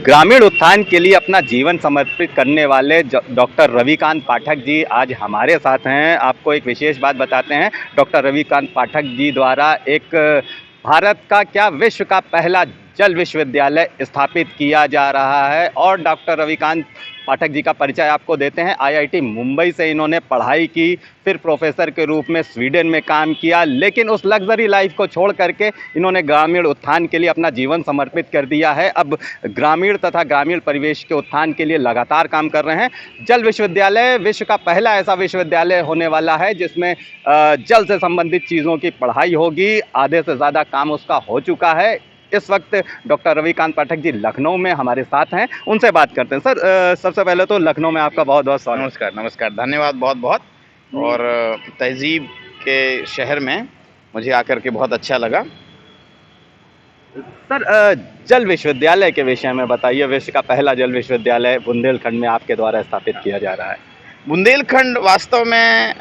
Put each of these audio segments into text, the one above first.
ग्रामीण उत्थान के लिए अपना जीवन समर्पित करने वाले डॉक्टर रविकांत पाठक जी आज हमारे साथ हैं। आपको एक विशेष बात बताते हैं, डॉक्टर रविकांत पाठक जी द्वारा एक भारत का क्या विश्व का पहला जल विश्वविद्यालय स्थापित किया जा रहा है। और डॉक्टर रविकांत पाठक जी का परिचय आपको देते हैं। आईआईटी मुंबई से इन्होंने पढ़ाई की, फिर प्रोफेसर के रूप में स्वीडन में काम किया, लेकिन उस लग्जरी लाइफ को छोड़ करके इन्होंने ग्रामीण उत्थान के लिए अपना जीवन समर्पित कर दिया है। अब ग्रामीण तथा ग्रामीण परिवेश के उत्थान के लिए लगातार काम कर रहे हैं। जल विश्वविद्यालय विश्व का पहला ऐसा विश्वविद्यालय होने वाला है जिसमें जल से संबंधित चीज़ों की पढ़ाई होगी। आधे से ज़्यादा काम उसका हो चुका है। इस वक्त डॉक्टर रविकांत पाठक जी लखनऊ में हमारे साथ हैं, उनसे बात करते हैं। सर, सबसे पहले तो लखनऊ में आपका बहुत बहुत स्वागत। नमस्कार। नमस्कार, धन्यवाद बहुत बहुत। और तहजीब के शहर में मुझे आकर के बहुत अच्छा लगा। सर, जल विश्वविद्यालय के विषय में बताइए। विश्व का पहला जल विश्वविद्यालय बुंदेलखंड में आपके द्वारा स्थापित किया जा रहा है। बुंदेलखंड वास्तव में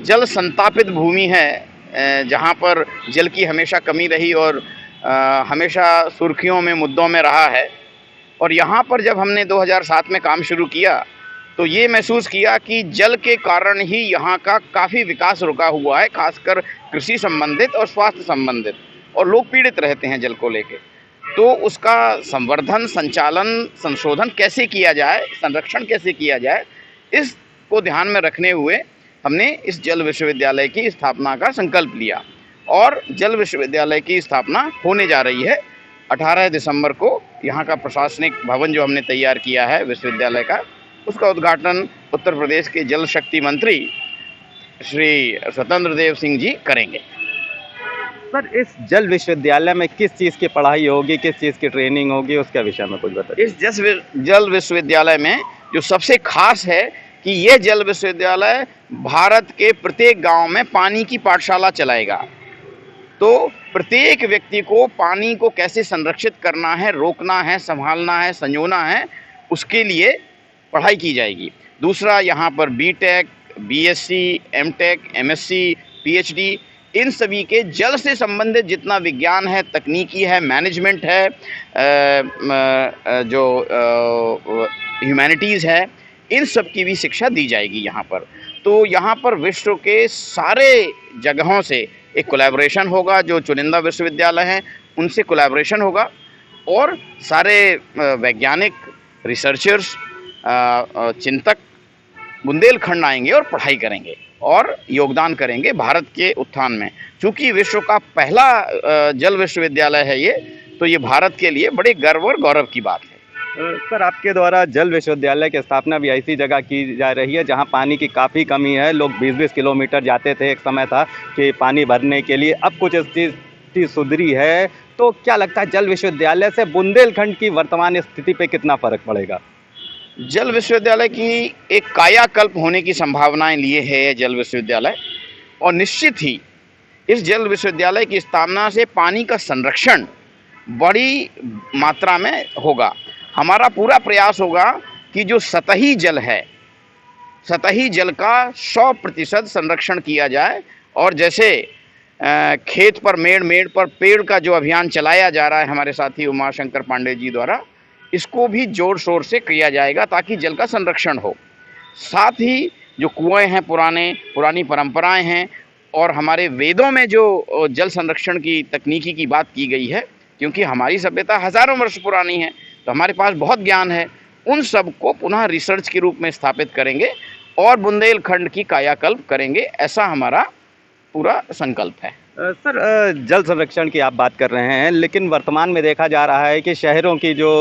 जल संतापित भूमि है, जहाँ पर जल की हमेशा कमी रही और हमेशा सुर्खियों में, मुद्दों में रहा है। और यहाँ पर जब हमने 2007 में काम शुरू किया तो ये महसूस किया कि जल के कारण ही यहाँ का काफ़ी विकास रुका हुआ है, खासकर कृषि संबंधित और स्वास्थ्य संबंधित, और लोग पीड़ित रहते हैं जल को लेके। तो उसका संवर्धन, संचालन, संशोधन कैसे किया जाए, संरक्षण कैसे किया जाए, इसको ध्यान में रखने हुए हमने इस जल विश्वविद्यालय की स्थापना का संकल्प लिया। और जल विश्वविद्यालय की स्थापना होने जा रही है 18 दिसंबर को। यहाँ का प्रशासनिक भवन जो हमने तैयार किया है विश्वविद्यालय का, उसका उद्घाटन उत्तर प्रदेश के जल शक्ति मंत्री श्री स्वतंत्र देव सिंह जी करेंगे। सर, इस जल विश्वविद्यालय में किस चीज़ की पढ़ाई होगी, किस चीज़ की ट्रेनिंग होगी, उसके विषय में कुछ बताइए। इस जल विश्वविद्यालय में जो सबसे खास है कि ये जल विश्वविद्यालय भारत के प्रत्येक गांव में पानी की पाठशाला चलाएगा। तो प्रत्येक व्यक्ति को पानी को कैसे संरक्षित करना है, रोकना है, संभालना है, संजोना है, उसके लिए पढ़ाई की जाएगी। दूसरा, यहाँ पर BTech, BSc, MTech, MSc, PhD, इन सभी के जल से संबंधित जितना विज्ञान है, तकनीकी है, मैनेजमेंट है, जो ह्यूमैनिटीज़ है, इन सब की भी शिक्षा दी जाएगी यहाँ पर। तो यहाँ पर विश्व के सारे जगहों से एक कोलैबोरेशन होगा। जो चुनिंदा विश्वविद्यालय हैं उनसे कोलैबोरेशन होगा, और सारे वैज्ञानिक, रिसर्चर्स, चिंतक बुंदेलखंड आएंगे और पढ़ाई करेंगे और योगदान करेंगे भारत के उत्थान में। चूँकि विश्व का पहला जल विश्वविद्यालय है ये, तो ये भारत के लिए बड़े गर्व और गौरव की बात है। सर, आपके द्वारा जल विश्वविद्यालय की स्थापना भी ऐसी जगह की जा रही है जहां पानी की काफ़ी कमी है। लोग 20-20 किलोमीटर जाते थे, एक समय था कि पानी भरने के लिए। अब कुछ इस चीज़ की सुधरी है, तो क्या लगता है जल विश्वविद्यालय से बुंदेलखंड की वर्तमान स्थिति पे कितना फ़र्क पड़ेगा? जल विश्वविद्यालय की एक कायाकल्प होने की संभावनाएं लिए है जल विश्वविद्यालय, और निश्चित ही इस जल विश्वविद्यालय की स्थापना से पानी का संरक्षण बड़ी मात्रा में होगा। हमारा पूरा प्रयास होगा कि जो सतही जल है, सतही जल का 100% संरक्षण किया जाए। और जैसे खेत पर मेड़ पर पेड़ का जो अभियान चलाया जा रहा है हमारे साथी उमाशंकर पांडे जी द्वारा, इसको भी जोर शोर से किया जाएगा ताकि जल का संरक्षण हो। साथ ही जो कुएं हैं, पुरानी परंपराएं हैं, और हमारे वेदों में जो जल संरक्षण की तकनीकी की बात की गई है, क्योंकि हमारी सभ्यता हज़ारों वर्ष पुरानी है, तो हमारे पास बहुत ज्ञान है, उन सब को पुनः रिसर्च के रूप में स्थापित करेंगे और बुंदेलखंड की कायाकल्प करेंगे। ऐसा हमारा पूरा संकल्प है। सर, जल संरक्षण की आप बात कर रहे हैं, लेकिन वर्तमान में देखा जा रहा है कि शहरों की जो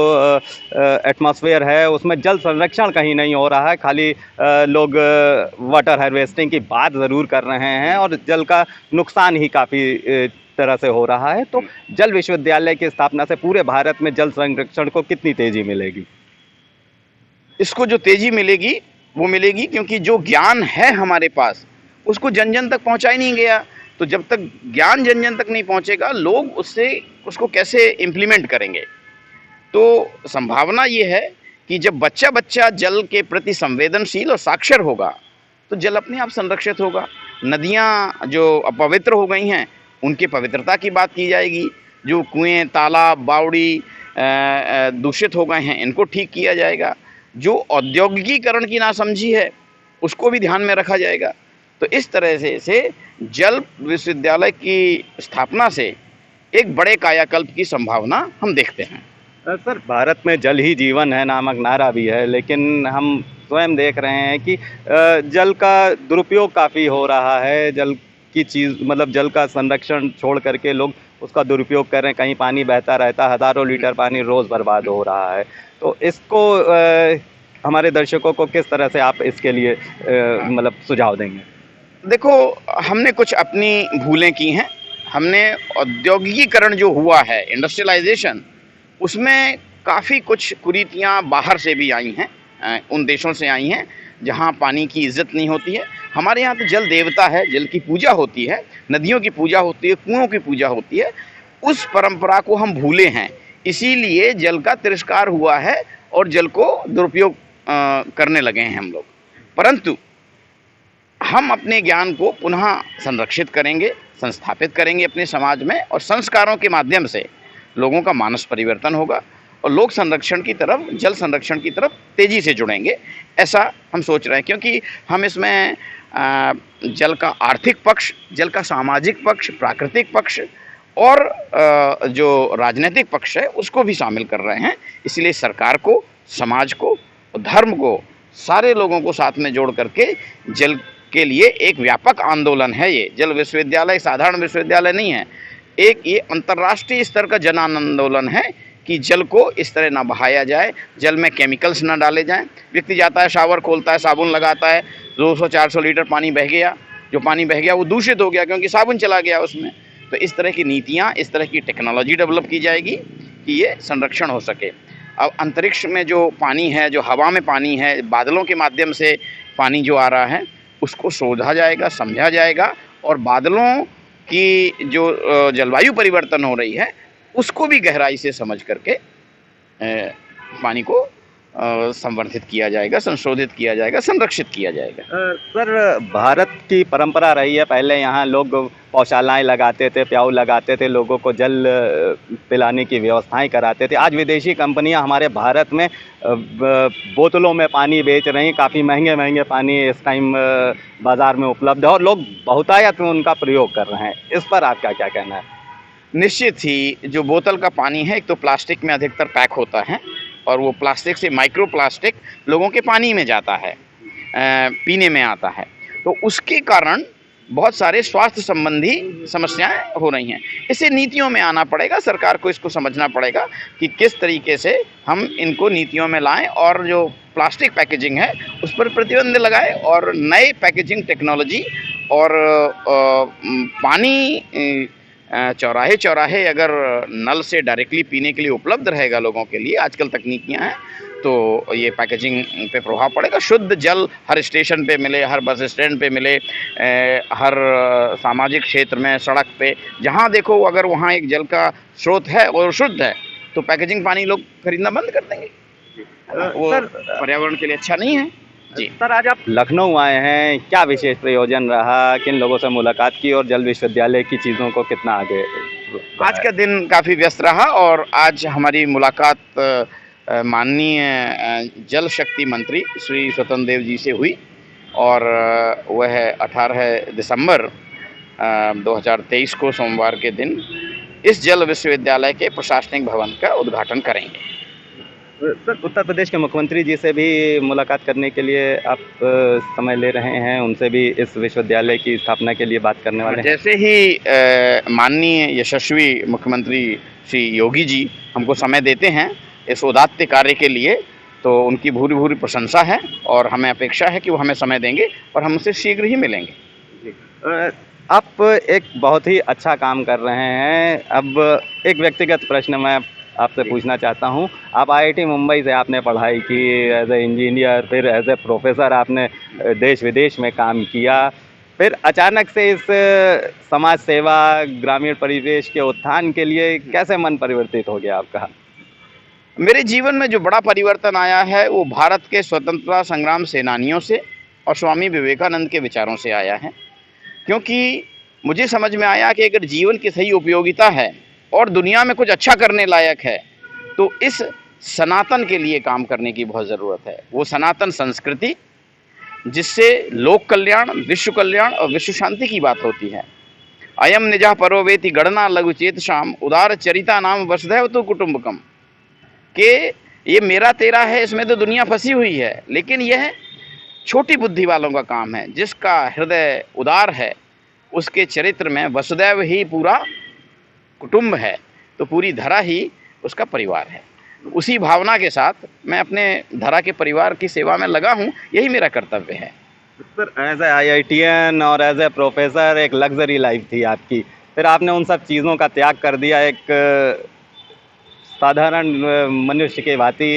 एटमॉस्फेयर है उसमें जल संरक्षण कहीं नहीं हो रहा है। खाली लोग वाटर हार्वेस्टिंग की बात ज़रूर कर रहे हैं और जल का नुकसान ही काफ़ी तरह से हो रहा है। तो जल विश्वविद्यालय की स्थापना से पूरे भारत में जल संरक्षण को कितनी तेज़ी मिलेगी? इसको जो तेज़ी मिलेगी वो मिलेगी क्योंकि जो ज्ञान है हमारे पास उसको जन जन तक पहुँचा ही नहीं गया। तो जब तक ज्ञान जन जन तक नहीं पहुँचेगा, लोग उसको कैसे इम्प्लीमेंट करेंगे। तो संभावना ये है कि जब बच्चा जल के प्रति संवेदनशील और साक्षर होगा तो जल अपने आप संरक्षित होगा। नदियाँ जो अपवित्र हो गई हैं उनकी पवित्रता की बात की जाएगी। जो कुएं, तालाब, बावड़ी, दूषित हो गए हैं इनको ठीक किया जाएगा। जो औद्योगिकीकरण की नासमझी है उसको भी ध्यान में रखा जाएगा। तो इस तरह से जल विश्वविद्यालय की स्थापना से एक बड़े कायाकल्प की संभावना हम देखते हैं। सर, भारत में जल ही जीवन है नामक नारा भी है, लेकिन हम स्वयं देख रहे हैं कि जल का दुरुपयोग काफ़ी हो रहा है। जल की चीज़ मतलब जल का संरक्षण छोड़ करके लोग उसका दुरुपयोग कर रहे हैं। कहीं पानी बहता रहता है, हज़ारों लीटर पानी रोज़ बर्बाद हो रहा है। तो इसको हमारे दर्शकों को किस तरह से आप इसके लिए मतलब सुझाव देंगे? देखो, हमने कुछ अपनी भूलें की हैं। हमने औद्योगिकीकरण जो हुआ है, इंडस्ट्रियलाइजेशन, उसमें काफ़ी कुछ कुरीतियाँ बाहर से भी आई हैं, उन देशों से आई हैं जहाँ पानी की इज्जत नहीं होती है। हमारे यहाँ तो जल देवता है, जल की पूजा होती है, नदियों की पूजा होती है, कुओं की पूजा होती है। उस परंपरा को हम भूले हैं, इसीलिए जल का तिरस्कार हुआ है और जल को दुरुपयोग करने लगे हैं हम लोग। परंतु हम अपने ज्ञान को पुनः संरक्षित करेंगे, संस्थापित करेंगे अपने समाज में, और संस्कारों के माध्यम से लोगों का मानस परिवर्तन होगा और लोग संरक्षण की तरफ, जल संरक्षण की तरफ तेज़ी से जुड़ेंगे, ऐसा हम सोच रहे हैं। क्योंकि हम इसमें जल का आर्थिक पक्ष, जल का सामाजिक पक्ष, प्राकृतिक पक्ष और जो राजनीतिक पक्ष है उसको भी शामिल कर रहे हैं। इसलिए सरकार को, समाज को, धर्म को, सारे लोगों को साथ में जोड़ करके जल के लिए एक व्यापक आंदोलन है ये। जल विश्वविद्यालय साधारण विश्वविद्यालय नहीं है, एक ये अंतर्राष्ट्रीय स्तर का जन आंदोलन है कि जल को इस तरह ना बहाया जाए, जल में केमिकल्स ना डाले जाएं। व्यक्ति जाता है, शावर खोलता है, साबुन लगाता है, 200-400 लीटर पानी बह गया, जो पानी बह गया वो दूषित हो गया क्योंकि साबुन चला गया उसमें। तो इस तरह की नीतियाँ, इस तरह की टेक्नोलॉजी डेवलप की जाएगी कि ये संरक्षण हो सके। अब अंतरिक्ष में जो पानी है, जो हवा में पानी है, बादलों के माध्यम से पानी जो आ रहा है, उसको शोधा जाएगा, समझा जाएगा, और बादलों की जो जलवायु परिवर्तन हो रही है उसको भी गहराई से समझ करके पानी को संवर्धित किया जाएगा, संशोधित किया जाएगा, संरक्षित किया जाएगा। सर, भारत की परंपरा रही है, पहले यहाँ लोग पौशालाएँ लगाते थे, प्याऊ लगाते थे, लोगों को जल पिलाने की व्यवस्थाएं कराते थे। आज विदेशी कंपनियां हमारे भारत में बोतलों में पानी बेच रही हैं। काफ़ी महंगे महंगे पानी इस टाइम बाज़ार में उपलब्ध है और लोग बहुतायत में उनका प्रयोग कर रहे हैं। इस पर आपका क्या कहना है? निश्चित ही जो बोतल का पानी है, एक तो प्लास्टिक में अधिकतर पैक होता है और वो प्लास्टिक से माइक्रो प्लास्टिक लोगों के पानी में जाता है, पीने में आता है। तो उसके कारण बहुत सारे स्वास्थ्य संबंधी समस्याएं हो रही हैं। इसे नीतियों में आना पड़ेगा, सरकार को इसको समझना पड़ेगा कि किस तरीके से हम इनको नीतियों में लाएं और जो प्लास्टिक पैकेजिंग है उस पर प्रतिबंध लगाएं और नए पैकेजिंग टेक्नोलॉजी और पानी चौराहे चौराहे अगर नल से डायरेक्टली पीने के लिए उपलब्ध रहेगा लोगों के लिए, आजकल तकनीकियां हैं, तो ये पैकेजिंग पे प्रभाव पड़ेगा। शुद्ध जल हर स्टेशन पे मिले, हर बस स्टैंड पे मिले, हर सामाजिक क्षेत्र में, सड़क पे, जहाँ देखो अगर वहाँ एक जल का स्रोत है और शुद्ध है तो पैकेजिंग पानी लोग खरीदना बंद कर देंगे। वो पर्यावरण के लिए अच्छा नहीं है। जी सर, आज आप लखनऊ आए हैं, क्या विशेष प्रयोजन रहा, किन लोगों से मुलाकात की और जल विश्वविद्यालय की चीज़ों को कितना आगे? आज का दिन काफ़ी व्यस्त रहा और आज हमारी मुलाकात माननीय जल शक्ति मंत्री श्री स्वतंत्र देव जी से हुई और वह 18 दिसंबर 2023 को सोमवार के दिन इस जल विश्वविद्यालय के प्रशासनिक भवन का उद्घाटन करेंगे। सर, उत्तर प्रदेश के मुख्यमंत्री जी से भी मुलाकात करने के लिए आप समय ले रहे हैं, उनसे भी इस विश्वविद्यालय की स्थापना के लिए बात करने वाले हैं? जैसे ही माननीय यशस्वी मुख्यमंत्री श्री योगी जी हमको समय देते हैं इस उदात्त कार्य के लिए, तो उनकी भूरी भूरी प्रशंसा है और हमें अपेक्षा है कि वो हमें समय देंगे और हम उनसे शीघ्र ही मिलेंगे। आप एक बहुत ही अच्छा काम कर रहे हैं। अब एक व्यक्तिगत प्रश्न मैं आपसे पूछना चाहता हूं। आप आईआईटी मुंबई से आपने पढ़ाई की एज ए इंजीनियर, फिर एज ए प्रोफेसर आपने देश विदेश में काम किया, फिर अचानक से इस समाज सेवा, ग्रामीण परिवेश के उत्थान के लिए कैसे मन परिवर्तित हो गया आपका? मेरे जीवन में जो बड़ा परिवर्तन आया है वो भारत के स्वतंत्रता संग्राम सेनानियों से और स्वामी विवेकानंद के विचारों से आया है। क्योंकि मुझे समझ में आया कि अगर जीवन की सही उपयोगिता है और दुनिया में कुछ अच्छा करने लायक है तो इस सनातन के लिए काम करने की बहुत ज़रूरत है। वो सनातन संस्कृति जिससे लोक कल्याण, विश्व कल्याण और विश्व शांति की बात होती है। अयम निजः परो वेति गणना लघु चेत शाम उदार चरिता नाम वसुधैव तो कुटुंबकम, के ये मेरा तेरा है, इसमें तो दुनिया फंसी हुई है, लेकिन यह छोटी बुद्धि वालों का काम है। जिसका हृदय उदार है उसके चरित्र में वसुधैव ही पूरा कुटुंब है, तो पूरी धरा ही उसका परिवार है। उसी भावना के साथ मैं अपने धरा के परिवार की सेवा में लगा हूँ, यही मेरा कर्तव्य है। सर, एज ए IITian और एज ए प्रोफेसर एक लग्जरी लाइफ थी आपकी, फिर आपने उन सब चीज़ों का त्याग कर दिया, एक साधारण मनुष्य के भांति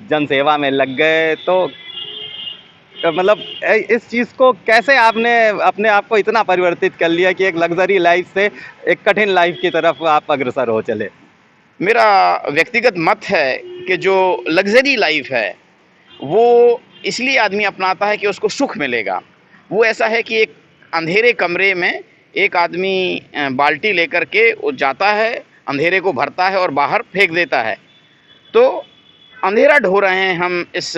जनसेवा में लग गए। तो मतलब इस चीज़ को कैसे आपने अपने आप को इतना परिवर्तित कर लिया कि एक लग्जरी लाइफ से एक कठिन लाइफ की तरफ आप अग्रसर हो चले? मेरा व्यक्तिगत मत है कि जो लग्जरी लाइफ है वो इसलिए आदमी अपनाता है कि उसको सुख मिलेगा। वो ऐसा है कि एक अंधेरे कमरे में एक आदमी बाल्टी लेकर के वो जाता है, अंधेरे को भरता है और बाहर फेंक देता है। तो अंधेरा ढो रहे हैं हम इस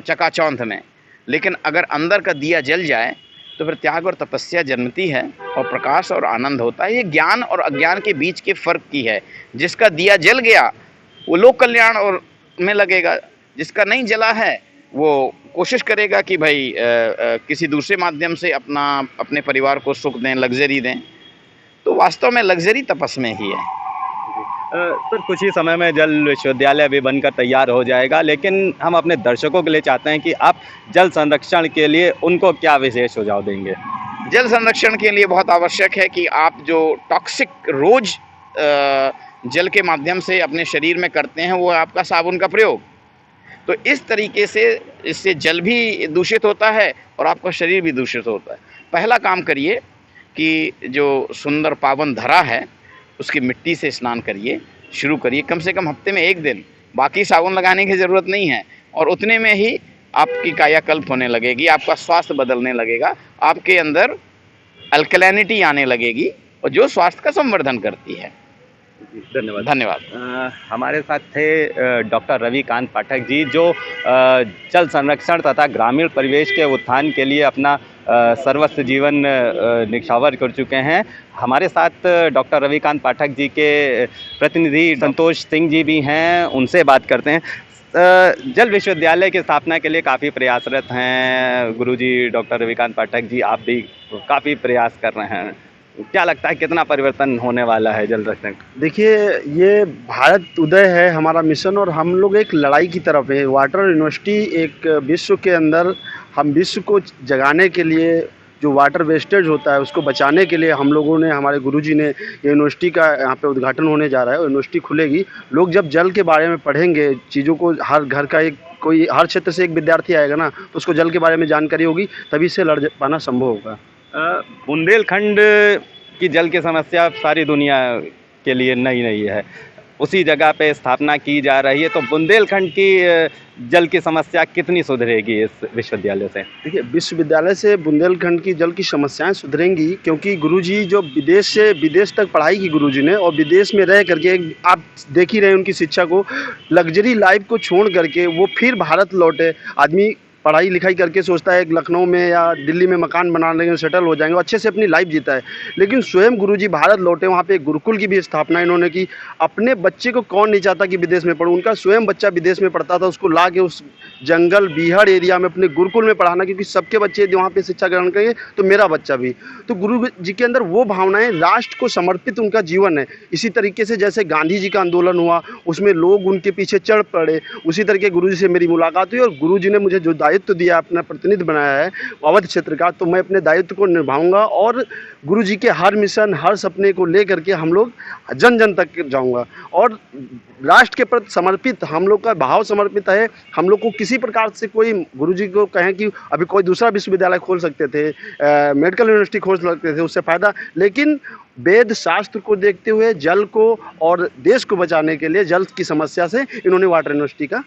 चकाचौंध में, लेकिन अगर अंदर का दिया जल जाए तो फिर त्याग और तपस्या जन्मती है और प्रकाश और आनंद होता है। ये ज्ञान और अज्ञान के बीच के फ़र्क की है। जिसका दिया जल गया वो लोक कल्याण और में लगेगा, जिसका नहीं जला है वो कोशिश करेगा कि भाई किसी दूसरे माध्यम से अपने परिवार को सुख दें, लग्जरी दें। तो वास्तव में लग्जरी तपस में ही है। सर, कुछ ही समय में जल विश्वविद्यालय भी बनकर तैयार हो जाएगा, लेकिन हम अपने दर्शकों के लिए चाहते हैं कि आप जल संरक्षण के लिए उनको क्या विशेष सुझाव देंगे? जल संरक्षण के लिए बहुत आवश्यक है कि आप जो टॉक्सिक रोज जल के माध्यम से अपने शरीर में करते हैं वो है आपका साबुन का प्रयोग। तो इस तरीके से इससे जल भी दूषित होता है और आपका शरीर भी दूषित होता है। पहला काम करिए कि जो सुंदर पावन धरा है उसकी मिट्टी से स्नान करिए, शुरू करिए कम से कम हफ्ते में 1 दिन। बाकी साबुन लगाने की ज़रूरत नहीं है और उतने में ही आपकी कायाकल्प होने लगेगी, आपका स्वास्थ्य बदलने लगेगा, आपके अंदर अल्कलैनिटी आने लगेगी और जो स्वास्थ्य का संवर्धन करती है। धन्यवाद। धन्यवाद। हमारे साथ थे डॉक्टर रविकांत पाठक जी, जो जल संरक्षण तथा ग्रामीण परिवेश के उत्थान के लिए अपना सर्वस्व जीवन निछावर कर चुके हैं। हमारे साथ डॉक्टर रविकांत पाठक जी के प्रतिनिधि संतोष सिंह जी भी हैं, उनसे बात करते हैं। जल विश्वविद्यालय की स्थापना के लिए काफ़ी प्रयासरत हैं गुरुजी डॉक्टर रविकांत पाठक जी, आप भी काफ़ी प्रयास कर रहे हैं। क्या लगता है कितना परिवर्तन होने वाला है जल संरक्षण? देखिए, ये भारत उदय है हमारा मिशन और हम लोग एक लड़ाई की तरफ है। वाटर यूनिवर्सिटी एक विश्व के अंदर, हम विश्व को जगाने के लिए जो वाटर वेस्टेज होता है उसको बचाने के लिए हम लोगों ने, हमारे गुरुजी ने, यूनिवर्सिटी का यहाँ पे उद्घाटन होने जा रहा है। यूनिवर्सिटी खुलेगी, लोग जब जल के बारे में पढ़ेंगे, चीज़ों को, हर घर का एक कोई, हर क्षेत्र से एक विद्यार्थी आएगा ना, तो उसको जल के बारे में जानकारी होगी, तभी से लड़ पाना संभव होगा। बुंदेलखंड की जल की समस्या सारी दुनिया के लिए नई नहीं है, उसी जगह पे स्थापना की जा रही है, तो बुंदेलखंड की जल की समस्या कितनी सुधरेगी इस विश्वविद्यालय से? देखिए, विश्वविद्यालय से बुंदेलखंड की जल की समस्याएं सुधरेंगी, क्योंकि गुरुजी जो विदेश से विदेश तक पढ़ाई की गुरुजी ने, और विदेश में रह करके आप देख ही रहे हैं उनकी शिक्षा को, लग्जरी लाइफ को छोड़ करके वो फिर भारत लौटे। आदमी पढ़ाई लिखाई करके सोचता है कि लखनऊ में या दिल्ली में मकान बना लेंगे, सेटल हो जाएंगे, अच्छे से अपनी लाइफ जीता है, लेकिन स्वयं गुरुजी भारत लौटे, वहाँ पे एक गुरुकुल की भी स्थापना इन्होंने की। अपने बच्चे को कौन नहीं चाहता कि विदेश में पढ़ो, उनका स्वयं बच्चा विदेश में पढ़ता था, उसको ला के उस जंगल बीहड़ एरिया में अपने गुरुकुल में पढ़ाना, क्योंकि सबके बच्चे यदि वहाँ पे शिक्षा ग्रहण करेंगे तो मेरा बच्चा भी। तो गुरु जी के अंदर वो भावनाएं, राष्ट्र को समर्पित उनका जीवन है। इसी तरीके से जैसे गांधी जी का आंदोलन हुआ, उसमें लोग उनके पीछे चढ़ पड़े, उसी तरीके गुरु जी से मेरी मुलाकात हुई और गुरु जी ने मुझे जो दायित्व दिया, अपना प्रतिनिधि बनाया है अवध क्षेत्र का, तो मैं अपने दायित्व को निभाऊंगा और गुरु जी के हर मिशन, हर सपने को लेकर के हम लोग जन जन तक जाऊंगा। और राष्ट्र के प्रति समर्पित हम लोग का भाव समर्पित है। हम लोग को किसी प्रकार से कोई, गुरु जी को कहें कि अभी कोई दूसरा विश्वविद्यालय खोल सकते थे, मेडिकल यूनिवर्सिटी खोल सकते थे, उससे फ़ायदा, लेकिन वेद शास्त्र को देखते हुए जल को और देश को बचाने के लिए जल की समस्या से इन्होंने वाटर यूनिवर्सिटी का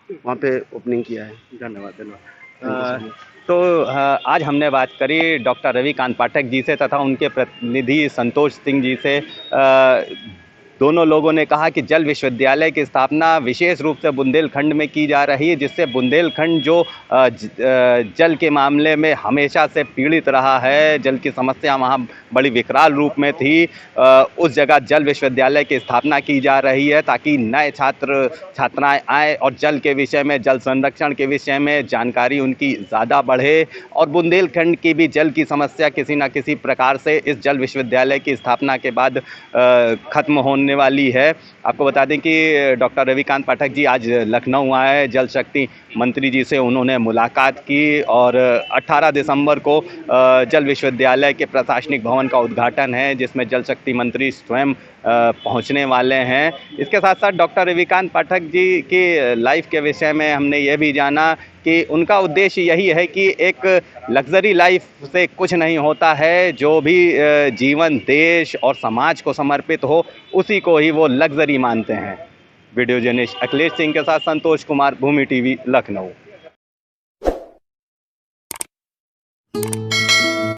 वहाँ पे ओपनिंग किया है। धन्यवाद। तो आज हमने बात करी डॉक्टर रविकांत पाठक जी से तथा उनके प्रतिनिधि संतोष सिंह जी से दोनों लोगों ने कहा कि जल विश्वविद्यालय की स्थापना विशेष रूप से बुंदेलखंड में की जा रही है, जिससे बुंदेलखंड जो जल के मामले में हमेशा से पीड़ित रहा है, जल की समस्या वहाँ बड़ी विकराल रूप में थी, उस जगह जल विश्वविद्यालय की स्थापना की जा रही है ताकि नए छात्र छात्राएं आए और जल के विषय में, जल संरक्षण के विषय में जानकारी उनकी ज़्यादा बढ़े और बुंदेलखंड की भी जल की समस्या किसी न किसी प्रकार से इस जल विश्वविद्यालय की स्थापना के बाद ख़त्म होने वाली है। आपको बता दें कि डॉक्टर रविकांत पाठक जी आज लखनऊ आए, जल शक्ति मंत्री जी से उन्होंने मुलाकात की और 18 दिसंबर को जल विश्वविद्यालय के प्रशासनिक भवन का उद्घाटन है, जिसमें जल शक्ति मंत्री स्वयं पहुंचने वाले हैं। इसके साथ साथ डॉक्टर रविकांत पाठक जी की लाइफ के विषय में हमने ये भी जाना कि उनका उद्देश्य यही है कि एक लग्जरी लाइफ से कुछ नहीं होता है, जो भी जीवन देश और समाज को समर्पित हो उसी को ही वो लग्जरी मानते हैं। वीडियो जर्नलिस्ट अखिलेश सिंह के साथ संतोष कुमार, भूमि टीवी, लखनऊ।